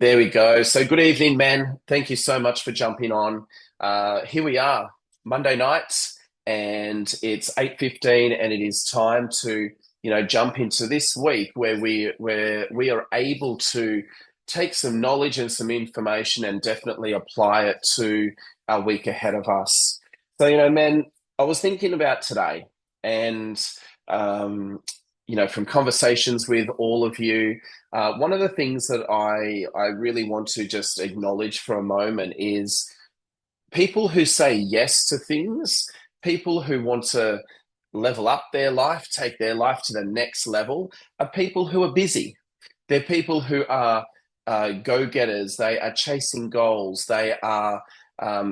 There we go. So good evening, man. Thank you so much for jumping on. Here we are, Monday nights, and it's 8:15, and it is time to, jump into this week where we are able to take some knowledge and some information and definitely apply it to our week ahead of us. So, man, I was thinking about today, and um, from conversations with all of you. One of the things that I really want to just acknowledge for a moment is people who say yes to things, people who want to level up their life, take their life to the next level, are people who are busy. They're people who are go-getters. They are chasing goals. They're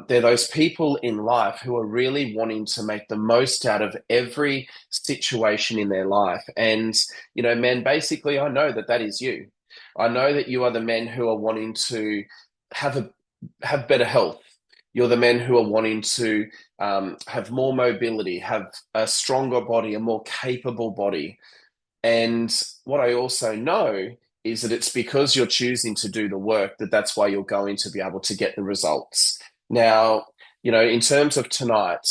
those people in life who are really wanting to make the most out of every situation in their life. And, men, basically, I know that that is you. I know that you are the men who are wanting to have a have better health. You're the men who are wanting to have more mobility, have a stronger body, a more capable body. And what I also know is that it's because you're choosing to do the work that that's why you're going to be able to get the results. Now, in terms of tonight,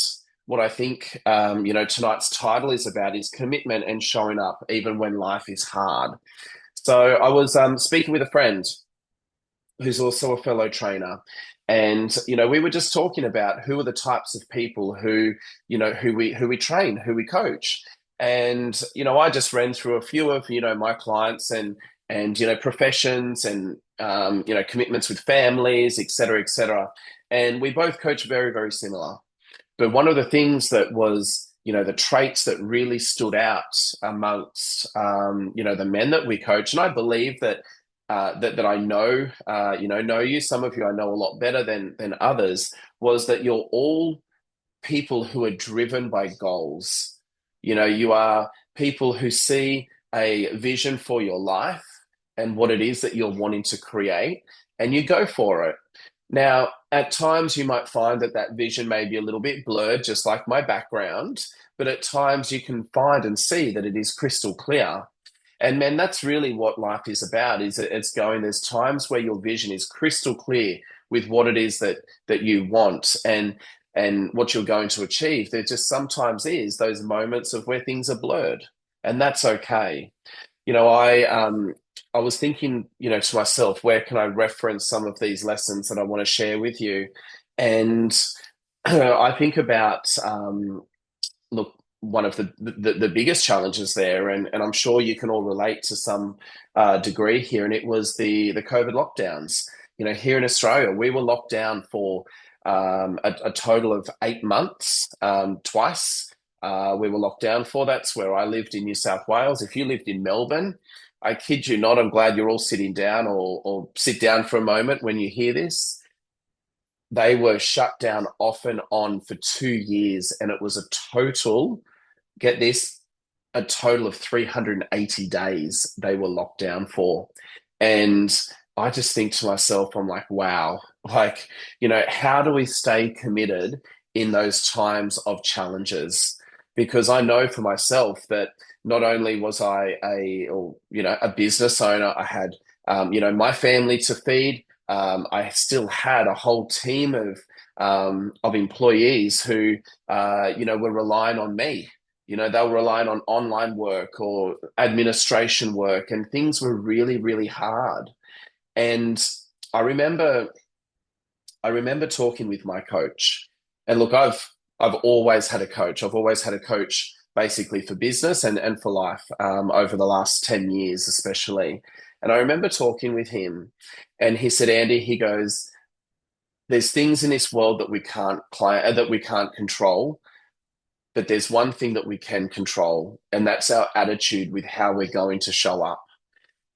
what I think, tonight's title is about is commitment and showing up even when life is hard. So I was speaking with a friend who's also a fellow trainer. And we were just talking about who are the types of people who we train, who we coach. And I just ran through a few of my clients and professions and commitments with families, et cetera, et cetera. And we both coach very, very similar. But one of the things that was the traits that really stood out amongst the men that we coach, and I believe that that I know know you. Some of you I know a lot better than others. Was that you're all people who are driven by goals. You are people who see a vision for your life and what it is that you're wanting to create, and you go for it. Now, at times you might find that that vision may be a little bit blurred, just like my background, but at times you can find and see that it is crystal clear. And man, that's really what life is about, is that there's times where your vision is crystal clear with what it is that you want and what you're going to achieve. There just sometimes is those moments of where things are blurred, and that's okay. I was thinking, to myself, where can I reference some of these lessons that I want to share with you? And I think about look, one of the biggest challenges there, and I'm sure you can all relate to some degree here, and it was the COVID lockdowns. Here in Australia, we were locked down for a total of 8 months, twice. We were locked down for. That's where I lived in New South Wales. If you lived in Melbourne, I kid you not, I'm glad you're all sitting down or sit down for a moment when you hear this. They were shut down off and on for 2 years, and it was a total, get this, a total of 380 days they were locked down for. And I just think to myself, I'm like, wow, like, how do we stay committed in those times of challenges? Because I know for myself that not only was I a business owner, I had, my family to feed. I still had a whole team of employees who, were relying on me. They were relying on online work or administration work, and things were really, really hard. And I remember, I remember talking with my coach. And look, I've always had a coach. I've always had a coach basically for business and for life over the last 10 years, especially. And I remember talking with him, and he said, Andy, he goes, there's things in this world that we can't that we can't control, but there's one thing that we can control, and that's our attitude with how we're going to show up.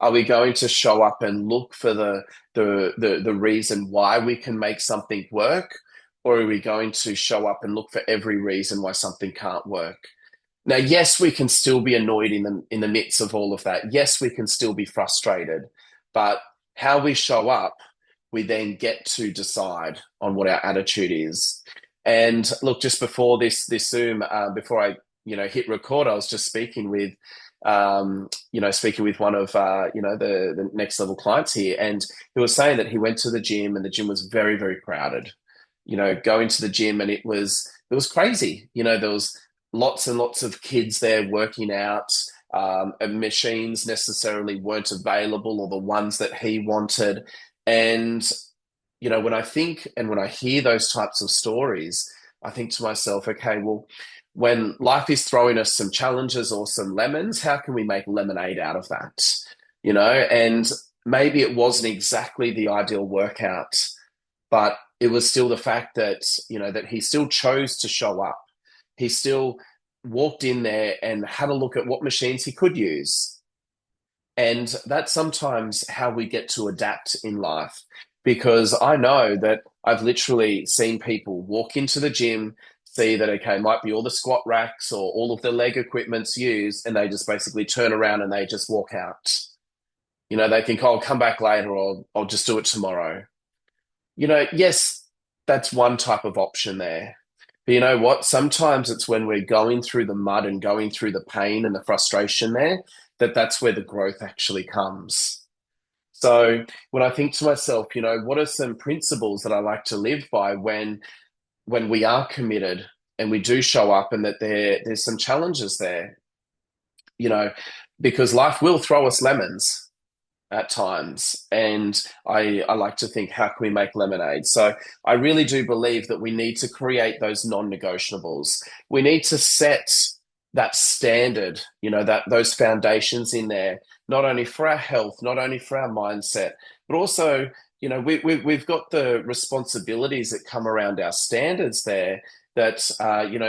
Are we going to show up and look for the reason why we can make something work, or are we going to show up and look for every reason why something can't work? Now, yes, we can still be annoyed in the midst of all of that. Yes, we can still be frustrated, but how we show up, we then get to decide on what our attitude is. And look, just before this Zoom, before I hit record, I was just speaking with speaking with one of the next level clients here, and he was saying that he went to the gym and the gym was very, very crowded. Going to the gym and it was crazy. There was lots and lots of kids there working out. And machines necessarily weren't available or the ones that he wanted. And when I think and when I hear those types of stories, I think to myself, okay, well, when life is throwing us some challenges or some lemons, how can we make lemonade out of that? And maybe it wasn't exactly the ideal workout, but it was still the fact that, that he still chose to show up. He still walked in there and had a look at what machines he could use. And that's sometimes how we get to adapt in life. Because I know that I've literally seen people walk into the gym, see that, okay, might be all the squat racks or all of the leg equipment's used, and they just basically turn around and they just walk out. They think, oh, I'll come back later or I'll just do it tomorrow. Yes, that's one type of option there. But you know what? Sometimes it's when we're going through the mud and going through the pain and the frustration there, that's where the growth actually comes. So when I think to myself, what are some principles that I like to live by when we are committed and we do show up and that there's some challenges there, you know, because life will throw us lemons at times. And I like to think, how can we make lemonade? So I really do believe that we need to create those non-negotiables. We need to set that standard, that those foundations in there, not only for our health, not only for our mindset, but also, we've got the responsibilities that come around our standards there that,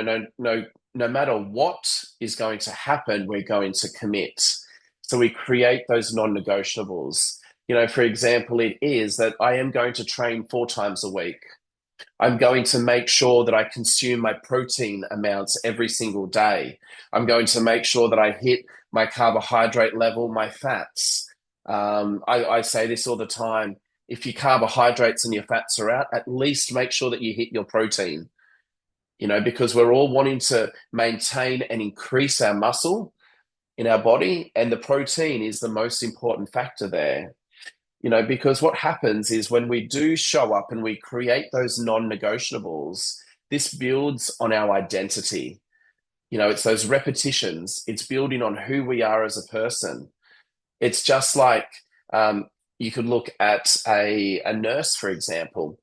no matter what is going to happen, we're going to commit. So we create those non-negotiables. For example, it is that I am going to train 4 times a week. I'm going to make sure that I consume my protein amounts every single day. I'm going to make sure that I hit my carbohydrate level, my fats. I say this all the time. If your carbohydrates and your fats are out, at least make sure that you hit your protein, because we're all wanting to maintain and increase our muscle in our body, and the protein is the most important factor there. Because what happens is when we do show up and we create those non-negotiables, this builds on our identity. It's those repetitions, it's building on who we are as a person. It's just like you could look at a nurse, for example.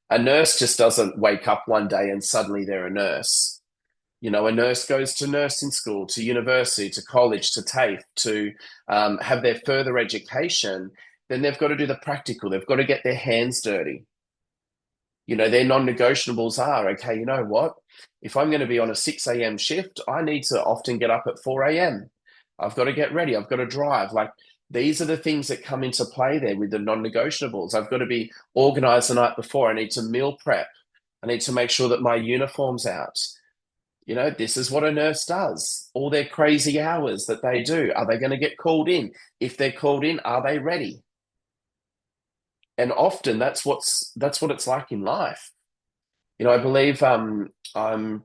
A nurse just doesn't wake up one day and suddenly they're a nurse. A nurse goes to nursing school, to university, to college, to TAFE, to have their further education. Then they've got to do the practical. They've got to get their hands dirty. Their non-negotiables are, okay, you know what? If I'm going to be on a 6 a.m. shift, I need to often get up at 4 a.m. I've got to get ready. I've got to drive. Like, these are the things that come into play there with the non-negotiables. I've got to be organized the night before. I need to meal prep. I need to make sure that my uniform's out. This is what a nurse does. All their crazy hours that they do. Are they going to get called in? If they're called in, are they ready? And often that's what it's like in life. I believe I'm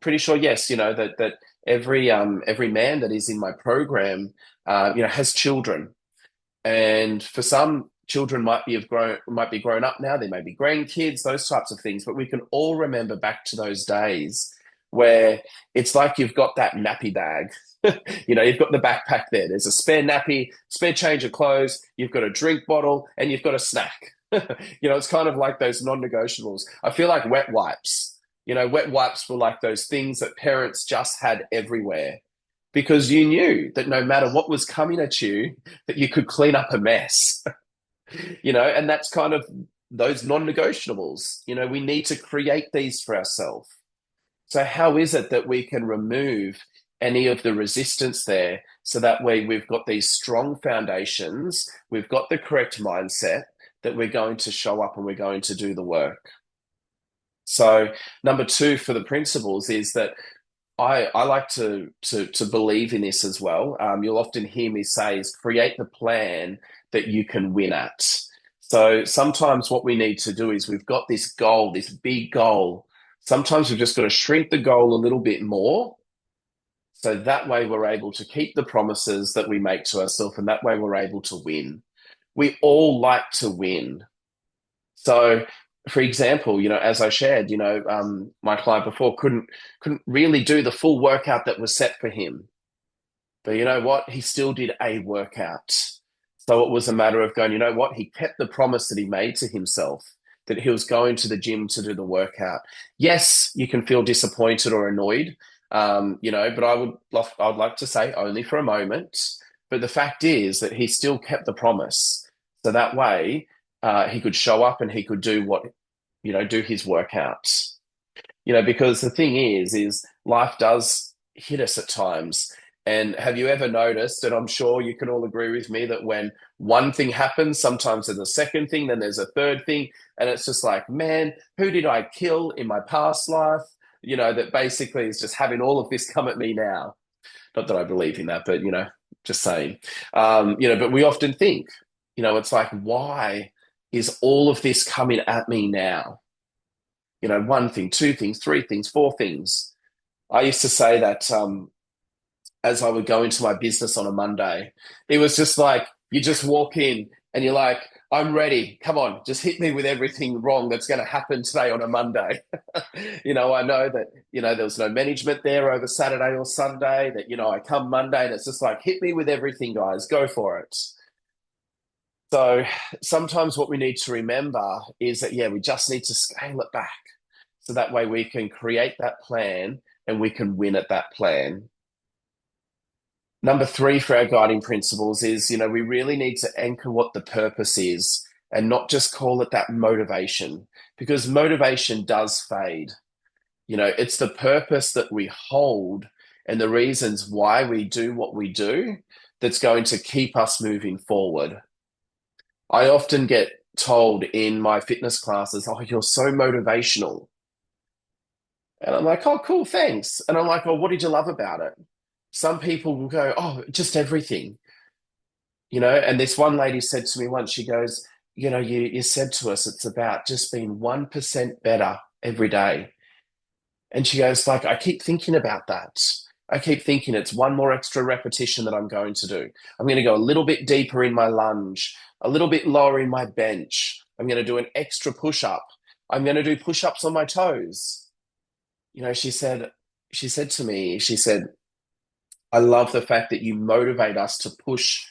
pretty sure, yes, that every man that is in my program, has children. And for some, children might be grown up now. There may be grandkids, those types of things. But we can all remember back to those days where it's like you've got that nappy bag. You've got the backpack there. There's a spare nappy, spare change of clothes. You've got a drink bottle, and you've got a snack. It's kind of like those non-negotiables. I feel like wet wipes. Wet wipes were like those things that parents just had everywhere because you knew that no matter what was coming at you, that you could clean up a mess. And that's kind of those non-negotiables. We need to create these for ourselves. So how is it that we can remove any of the resistance there so that way we've got these strong foundations, we've got the correct mindset that we're going to show up and we're going to do the work. So number 2 for the principles is that I like to believe in this as well. You'll often hear me say is create the plan that you can win at. So sometimes what we need to do is we've got this goal, this big goal. Sometimes we've just got to shrink the goal a little bit more So that way we're able to keep the promises that we make to ourselves, and that way we're able to win. We all like to win. So, for example, as I shared, my client before couldn't really do the full workout that was set for him. But you know what? He still did a workout. So it was a matter of going, you know what? He kept the promise that he made to himself that he was going to the gym to do the workout. Yes, you can feel disappointed or annoyed, but I'd like to say only for a moment. But the fact is that he still kept the promise. So that way, he could show up and he could do do his workouts. Because the thing is life does hit us at times. And have you ever noticed, and I'm sure you can all agree with me, that when one thing happens, sometimes there's a second thing, then there's a third thing, and it's just like, man, who did I kill in my past life? That basically is just having all of this come at me now. Not that I believe in that, but, just saying. But we often think, it's like, why is all of this coming at me now? One thing, two things, three things, four things. I used to say that as I would go into my business on a Monday, it was just like you just walk in and you're like, I'm ready. Come on, just hit me with everything wrong that's going to happen today on a Monday. I know that, there was no management there over Saturday or Sunday, that, I come Monday and it's just like, hit me with everything, guys, go for it. So sometimes what we need to remember is that, yeah, we just need to scale it back. So that way we can create that plan and we can win at that plan. Number three for our guiding principles is, we really need to anchor what the purpose is and not just call it that motivation, because motivation does fade. It's the purpose that we hold and the reasons why we do what we do that's going to keep us moving forward. I often get told in my fitness classes, oh, you're so motivational. And I'm like, oh, cool, thanks. And I'm like, well, what did you love about it? Some people will go, oh, just everything. And this one lady said to me once, she goes, you said to us it's about just being 1% better every day. And she goes, like, I keep thinking about that. I keep thinking it's one more extra repetition that I'm going to do. I'm going to go a little bit deeper in my lunge, a little bit lower in my bench. I'm going to do an extra push up. I'm going to do push ups on my toes. She said to me, she said, I love the fact that you motivate us to push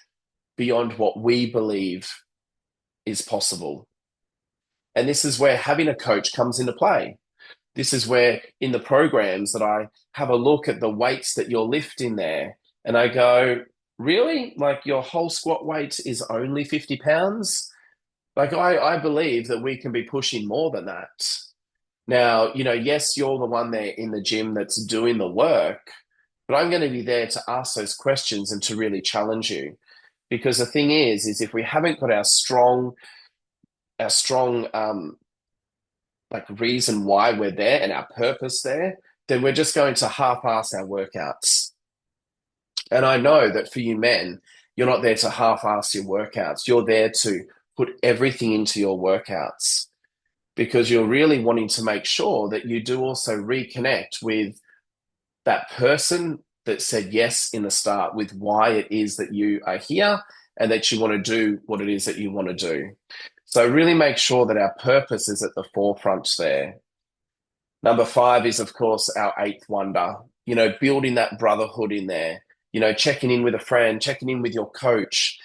beyond what we believe is possible. And this is where having a coach comes into play. This is where in the programs that I have a look at the weights that you're lifting there and I go, really? Like your whole squat weight is only 50 pounds? Like I believe that we can be pushing more than that. Now, yes, you're the one there in the gym that's doing the work, but I'm going to be there to ask those questions and to really challenge you. Because the thing is if we haven't got our strong like reason why we're there and our purpose there, then we're just going to half-ass our workouts. And I know that for you men, you're not there to half-ass your workouts. You're there to put everything into your workouts because you're really wanting to make sure that you do also reconnect with that person that said yes in the start, with why it is that you are here and that you want to do what it is that you want to do. So really make sure that our purpose is at the forefront there. Number five is, of course, our eighth wonder, building that brotherhood in there, checking in with a friend, checking in with your coach,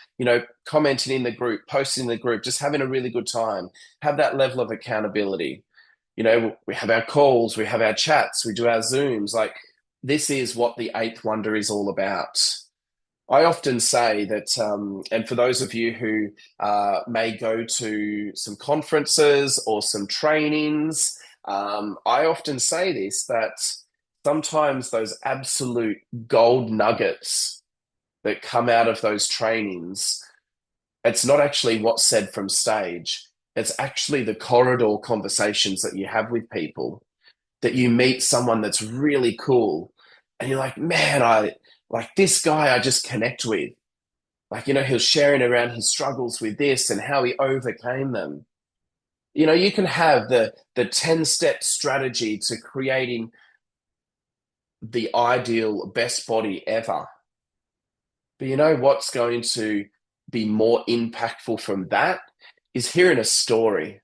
commenting in the group, posting in the group, just having a really good time, have that level of accountability. We have our calls, we have our chats, we do our Zooms. Like this is what the eighth wonder is all about. I often say that, and for those of you who may go to some conferences or some trainings, I often say this, that sometimes those absolute gold nuggets that come out of those trainings, it's not actually what's said from stage. It's actually the corridor conversations that you have with people, that you meet someone that's really cool and you're like, man, I like this guy I just connect with. Like, he's sharing around his struggles with this and how he overcame them. You can have the 10-step strategy to creating the ideal best body ever. But you know what's going to be more impactful from that is hearing a story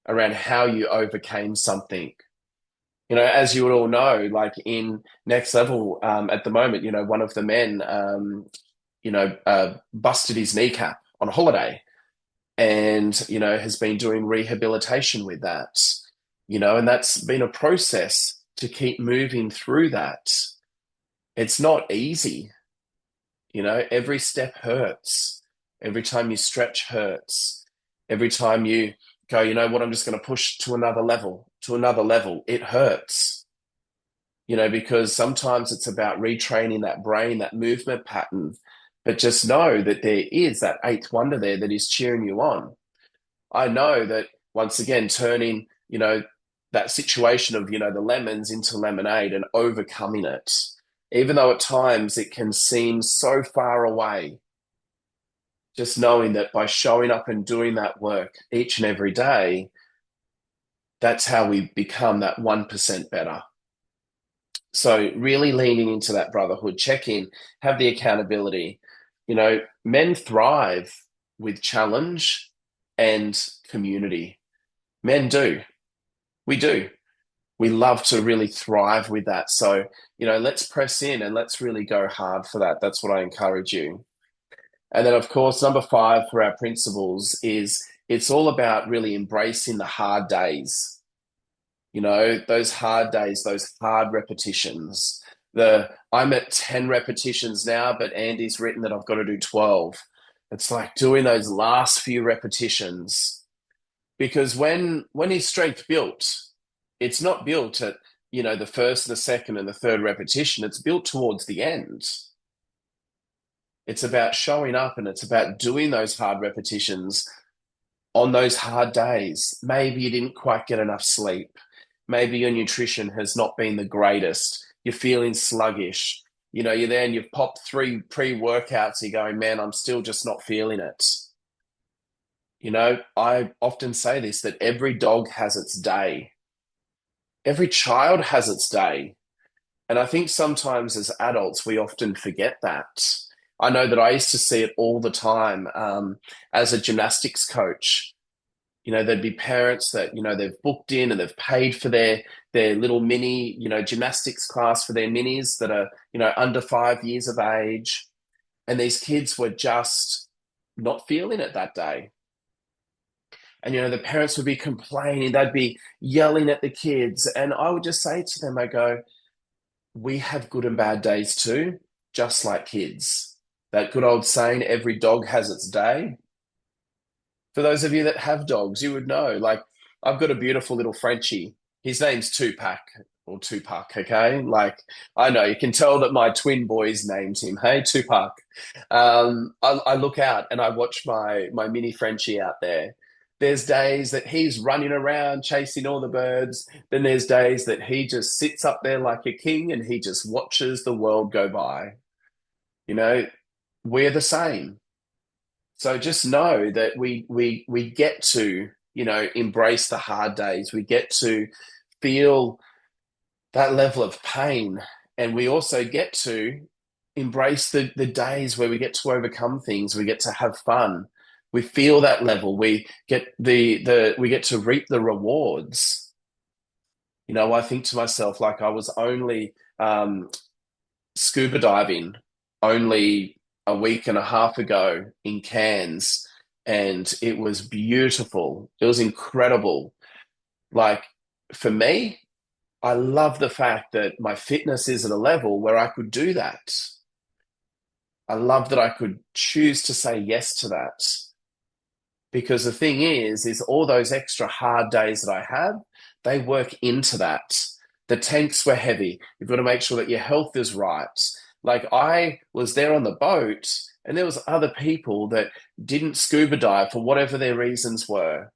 around how you overcame something. As you would all know, like in Next Level at the moment, one of the men, busted his kneecap on a holiday and, has been doing rehabilitation with that, and that's been a process to keep moving through that. It's not easy. Every step hurts. Every time you stretch hurts. Every time you go, you know what, I'm just going to push to another level, it hurts. Because sometimes it's about retraining that brain, that movement pattern. But just know that there is that eighth wonder there that is cheering you on. I know that once again, turning, that situation of, the lemons into lemonade and overcoming it, even though at times it can seem so far away, just knowing that by showing up and doing that work each and every day, that's how we become that 1% better. So really leaning into that brotherhood, check in, have the accountability. Men thrive with challenge and community. Men do. We do. We love to really thrive with that. So, let's press in and let's really go hard for that. That's what I encourage you. And then, of course, number 5 for our principles is it's all about really embracing the hard days. Those hard days, those hard repetitions. I'm at 10 repetitions now, but Andy's written that I've got to do 12. It's like doing those last few repetitions. Because when is strength built? It's not built at, the first, the second, and the third repetition. It's built towards the end. It's about showing up and it's about doing those hard repetitions on those hard days. Maybe you didn't quite get enough sleep. Maybe your nutrition has not been the greatest. You're feeling sluggish. You're there and you've popped 3 pre-workouts. You're going, man, I'm still just not feeling it. I often say this, that every dog has its day. Every child has its day. And I think sometimes as adults, we often forget that. I know that I used to see it all the time as a gymnastics coach. There'd be parents that, they've booked in and they've paid for their little mini, gymnastics class for their minis that are, under 5 years of age. And these kids were just not feeling it that day. And, the parents would be complaining, they'd be yelling at the kids. And I would just say to them, I go, we have good and bad days too, just like kids. That good old saying, every dog has its day. For those of you that have dogs, you would know, like, I've got a beautiful little Frenchie. His name's Tupac or Tupac, okay? Like, I know, you can tell that my twin boys named him, hey, Tupac. I look out and I watch my mini Frenchie out there. There's days that he's running around chasing all the birds. Then there's days that he just sits up there like a king and he just watches the world go by. We're the same. So just know that we get to, embrace the hard days. We get to feel that level of pain. And we also get to embrace the days where we get to overcome things. We get to have fun. We feel that level. We get we get to reap the rewards. I think to myself, like I was only scuba diving only a week and a half ago in Cairns, and it was beautiful. It was incredible. Like for me, I love the fact that my fitness is at a level where I could do that. I love that I could choose to say yes to that. Because the thing is all those extra hard days that I have, they work into that. The tanks were heavy. You've got to make sure that your health is right. Like I was there on the boat and there was other people that didn't scuba dive for whatever their reasons were.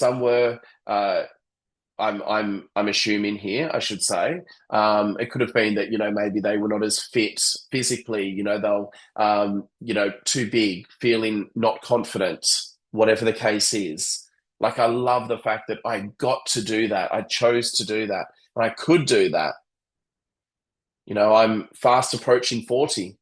Some were, I'm assuming here, I should say. It could have been that, maybe they were not as fit physically, they'll, too big, feeling not confident, whatever the case is. Like I love the fact that I got to do that. I chose to do that and I could do that. I'm fast approaching 40.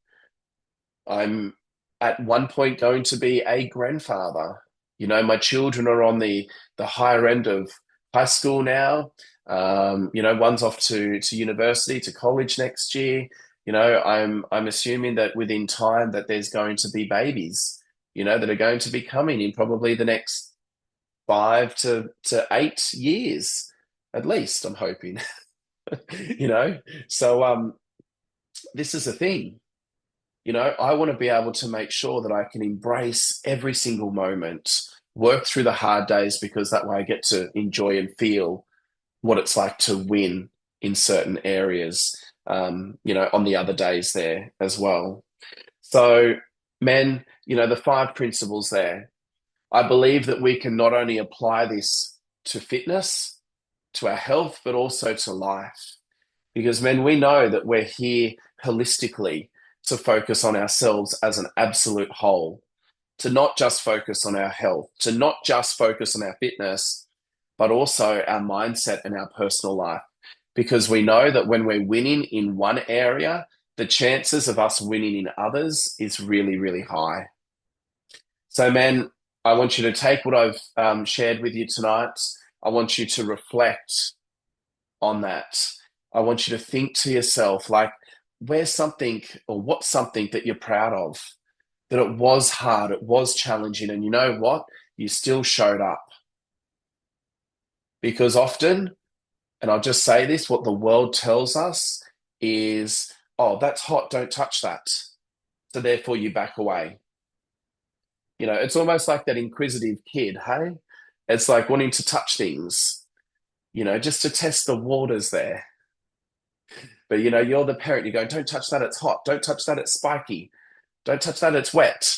I'm at one point going to be a grandfather. My children are on the higher end of high school now. One's off to university, to college next year. I'm assuming that within time that there's going to be babies, that are going to be coming in probably the next 5 to 8 years, at least, I'm hoping. you know. So this is the thing. I want to be able to make sure that I can embrace every single moment, work through the hard days, because that way I get to enjoy and feel what it's like to win in certain areas, on the other days there as well. So, men, the five principles there, I believe that we can not only apply this to fitness, to our health, but also to life. Because, men, we know that we're here holistically to focus on ourselves as an absolute whole, to not just focus on our health, to not just focus on our fitness, but also our mindset and our personal life. Because we know that when we're winning in one area, the chances of us winning in others is really, really high. So, man, I want you to take what I've shared with you tonight. I want you to reflect on that. I want you to think to yourself, like, where's something or what's something that you're proud of? That it was hard, it was challenging, and you know what? You still showed up. Because often, and I'll just say this, what the world tells us is, oh, that's hot, don't touch that. So therefore you back away. It's almost like that inquisitive kid, hey? It's like wanting to touch things, just to test the waters there. But you're the parent, you're going, don't touch that, it's hot. Don't touch that, it's spiky. Don't touch that, it's wet.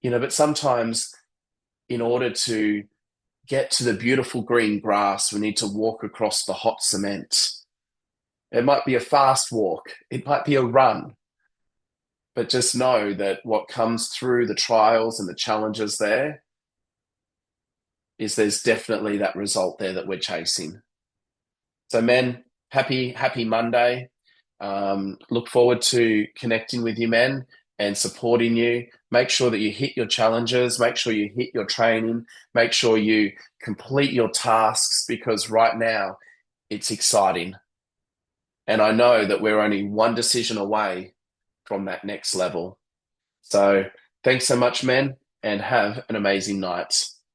But sometimes in order to get to the beautiful green grass, we need to walk across the hot cement. It might be a fast walk, it might be a run, but just know that what comes through the trials and the challenges there is there's definitely that result there that we're chasing. So, men, happy Monday. Look forward to connecting with you, men, and supporting you. Make sure that you hit your challenges, make sure you hit your training, make sure you complete your tasks, because right now it's exciting. And I know that we're only one decision away from that next level. So thanks so much, men, and have an amazing night.